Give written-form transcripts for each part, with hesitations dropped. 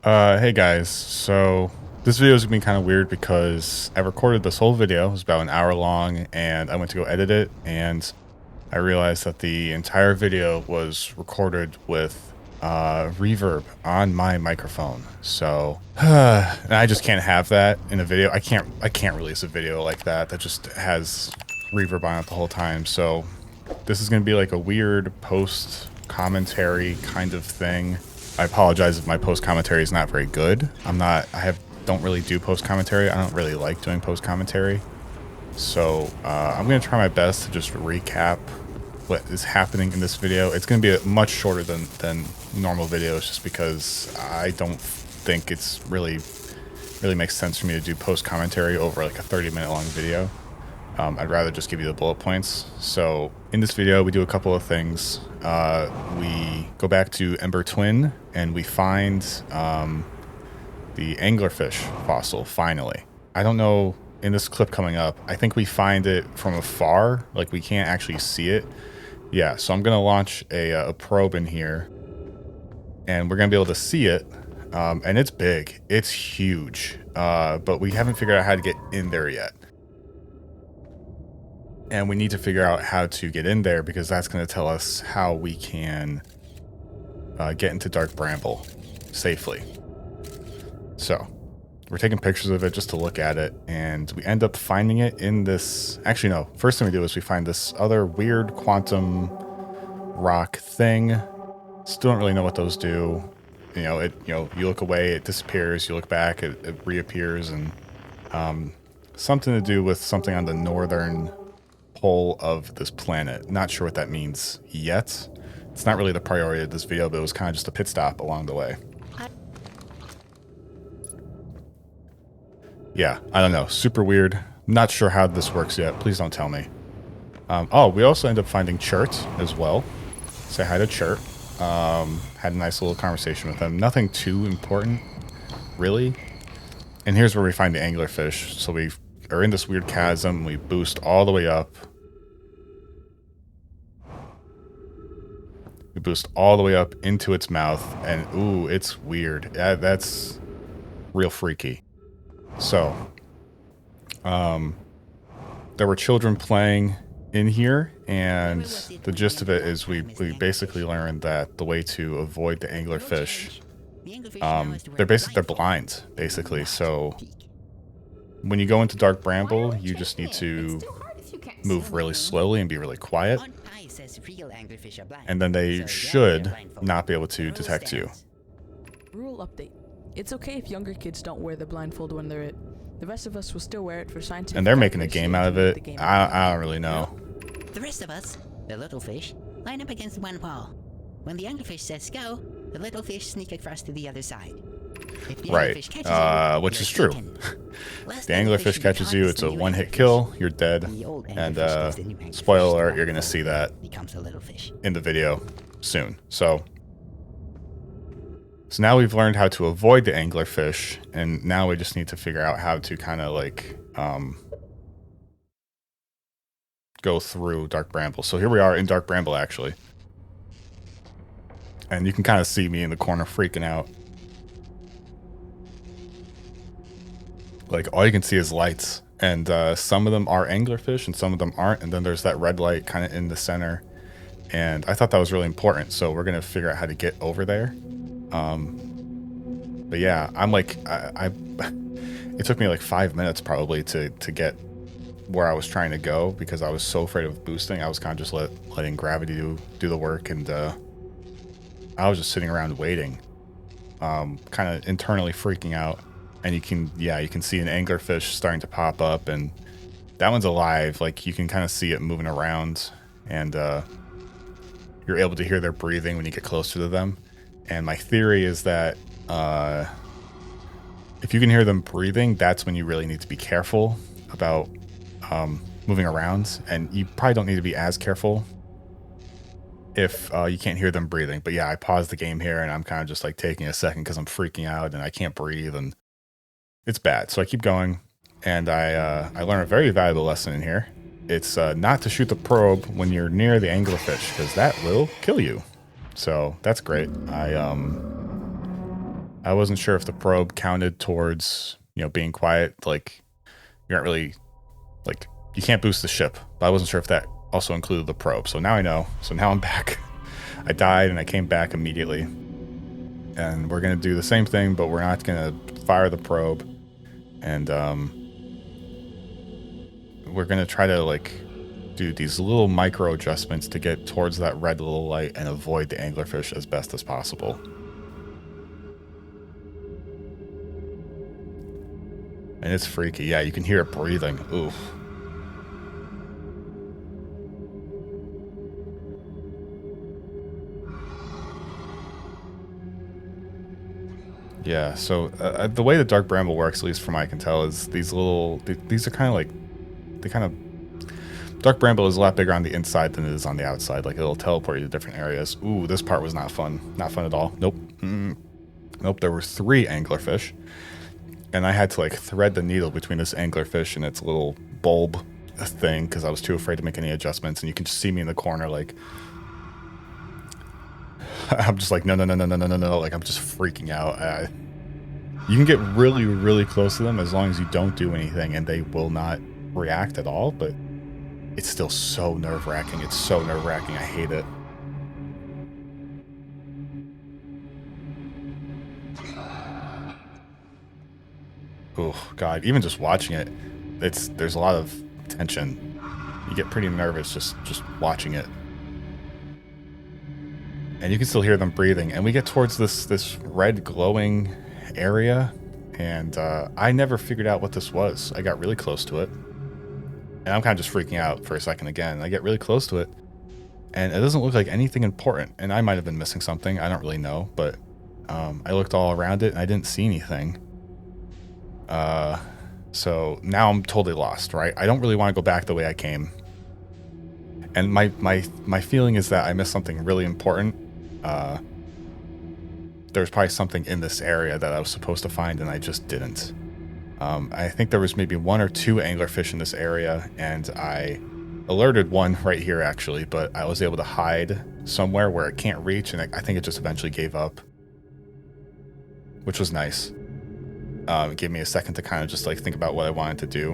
Hey guys, so this video is gonna be kind of weird because I recorded this whole video. It was about an hour long, and I went to go edit it, and I realized that the entire video was recorded with reverb on my microphone. So, and I just can't have that in a video. I can't release a video like that that just has reverb on it the whole time. So, this is gonna be like a weird post commentary kind of thing. I apologize if my post commentary is not very good. Don't really do post commentary. I don't really like doing post commentary. So I'm gonna try my best to just recap what is happening in this video. It's gonna be much shorter than normal videos, just because I don't think it's really makes sense for me to do post commentary over like a 30-minute long video. I'd rather just give you the bullet points. So in this video, we do a couple of things. We go back to Ember Twin and we find the anglerfish fossil, finally. I don't know, in this clip coming up, I think we find it from afar, like we can't actually see it. Yeah, so I'm gonna launch a probe in here and we're gonna be able to see it. And it's big, it's huge, but we haven't figured out how to get in there yet. And we need to figure out how to get in there, because that's going to tell us how we can get into Dark Bramble safely. So we're taking pictures of it just to look at it, and we end up finding it in this... Actually, no. First thing we do is we find this other weird quantum rock thing. Still don't really know what those do. You look away, it disappears. You look back, it reappears, and something to do with something on the northern pole of this planet. Not sure what that means yet. It's not really the priority of this video, but it was kind of just a pit stop along the way. Yeah, I don't know. Super weird. Not sure how this works yet. Please don't tell me. Oh, we also end up finding Chert as well. Say hi to Chert. Had a nice little conversation with him. Nothing too important, really. And here's where we find the anglerfish. So we are in this weird chasm. We boost all the way up. We boost all the way up into its mouth, and ooh, it's weird. That's real freaky. So, there were children playing in here, and the gist of it is we basically learned that the way to avoid the anglerfish, they're blind, basically. So when you go into Dark Bramble, you just need to move really slowly and be really quiet, and then they should not be able to detect you. Rule update. It's okay if younger kids don't wear the blindfold when they're it. The rest of us will still wear it for scientific. And they're making a game out of it. I don't really know. The rest of us, the little fish, line up against one wall. When the anglerfish says go, the little fish sneak across to the other side. Right, which is true. If the anglerfish catches you, it's a one-hit kill, you're dead, and spoiler alert, you're gonna see that in the video soon. So now we've learned how to avoid the anglerfish, and now we just need to figure out how to kind of like go through Dark Bramble. So here we are in Dark Bramble, actually, and you can kind of see me in the corner freaking out. Like, all you can see is lights, and some of them are anglerfish and some of them aren't, and then there's that red light kind of in the center, and I thought that was really important, so we're gonna figure out how to get over there. But yeah, I'm like, it took me like 5 minutes probably to get where I was trying to go, because I was so afraid of boosting. I was kind of just letting gravity do the work, and I was just sitting around waiting, kind of internally freaking out. And you can see an anglerfish starting to pop up, and that one's alive. Like, you can kind of see it moving around, and you're able to hear their breathing when you get closer to them. And my theory is that if you can hear them breathing, that's when you really need to be careful about moving around. And you probably don't need to be as careful if you can't hear them breathing. But yeah, I paused the game here, and I'm kind of just like taking a second because I'm freaking out and I can't breathe, and it's bad. So I keep going, and I learned a very valuable lesson in here. It's not to shoot the probe when you're near the anglerfish, because that will kill you. So that's great. I wasn't sure if the probe counted towards, you know, being quiet. Like, you're not really, like, you can't boost the ship. But I wasn't sure if that also included the probe. So now I know. So now I'm back. I died and I came back immediately. And we're going to do the same thing, but we're not going to fire the probe. And we're going to try to, like, do these little micro adjustments to get towards that red little light and avoid the anglerfish as best as possible. And it's freaky. Yeah, you can hear it breathing. Oof. Yeah, so the way the dark bramble works, at least from what I can tell, is these little... These are kind of like... They kind of... Dark bramble is a lot bigger on the inside than it is on the outside. Like, it'll teleport you to different areas. Ooh, this part was not fun. Not fun at all. Nope. Nope, there were 3 anglerfish. And I had to, like, thread the needle between this anglerfish and its little bulb thing because I was too afraid to make any adjustments. And you can just see me in the corner, like... I'm just like, no. Like, I'm just freaking out. You can get really, really close to them as long as you don't do anything, and they will not react at all, but it's still so nerve-wracking. It's so nerve-wracking. I hate it. Oh, God. Even just watching it, there's a lot of tension. You get pretty nervous just watching it. And you can still hear them breathing. And we get towards this red glowing area. And I never figured out what this was. I got really close to it. And I'm kind of just freaking out for a second again. I get really close to it. And it doesn't look like anything important. And I might have been missing something. I don't really know. But I looked all around it and I didn't see anything. So now I'm totally lost, right? I don't really want to go back the way I came. And my feeling is that I missed something really important. There's probably something in this area that I was supposed to find and I just didn't. I think there was maybe 1 or 2 anglerfish in this area, and I alerted one right here actually, but I was able to hide somewhere where it can't reach, and I think it just eventually gave up, which was nice. It gave me a second to kind of just like think about what I wanted to do.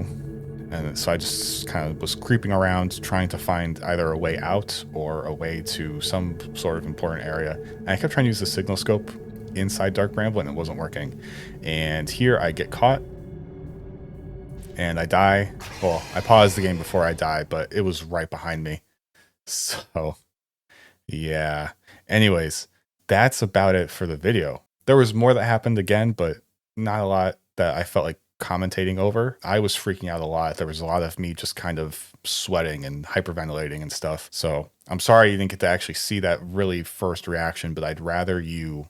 And so I just kind of was creeping around trying to find either a way out or a way to some sort of important area. And I kept trying to use the signal scope inside Dark Bramble and it wasn't working. And here I get caught and I die. Well, I paused the game before I die, but it was right behind me. So yeah. Anyways, that's about it for the video. There was more that happened again, but not a lot that I felt like commentating over. I was freaking out a lot. There was a lot of me just kind of sweating and hyperventilating and stuff. So I'm sorry you didn't get to actually see that really first reaction, but I'd rather you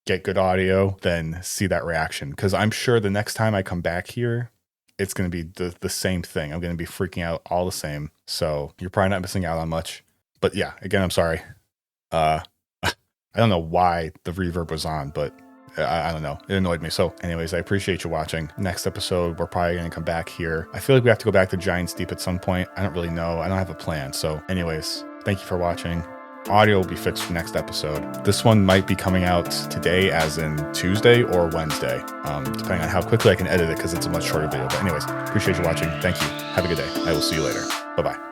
get good audio than see that reaction, because I'm sure the next time I come back here, it's going to be the same thing. I'm going to be freaking out all the same. So you're probably not missing out on much. But yeah, again, I'm sorry. I don't know why the reverb was on, but I don't know. It annoyed me. So anyways, I appreciate you watching. Next episode, we're probably going to come back here. I feel like we have to go back to Giant's Deep at some point. I don't really know. I don't have a plan. So anyways, thank you for watching. Audio will be fixed for next episode. This one might be coming out today, as in Tuesday or Wednesday, depending on how quickly I can edit it, because it's a much shorter video. But anyways, appreciate you watching. Thank you. Have a good day. I will see you later. Bye-bye.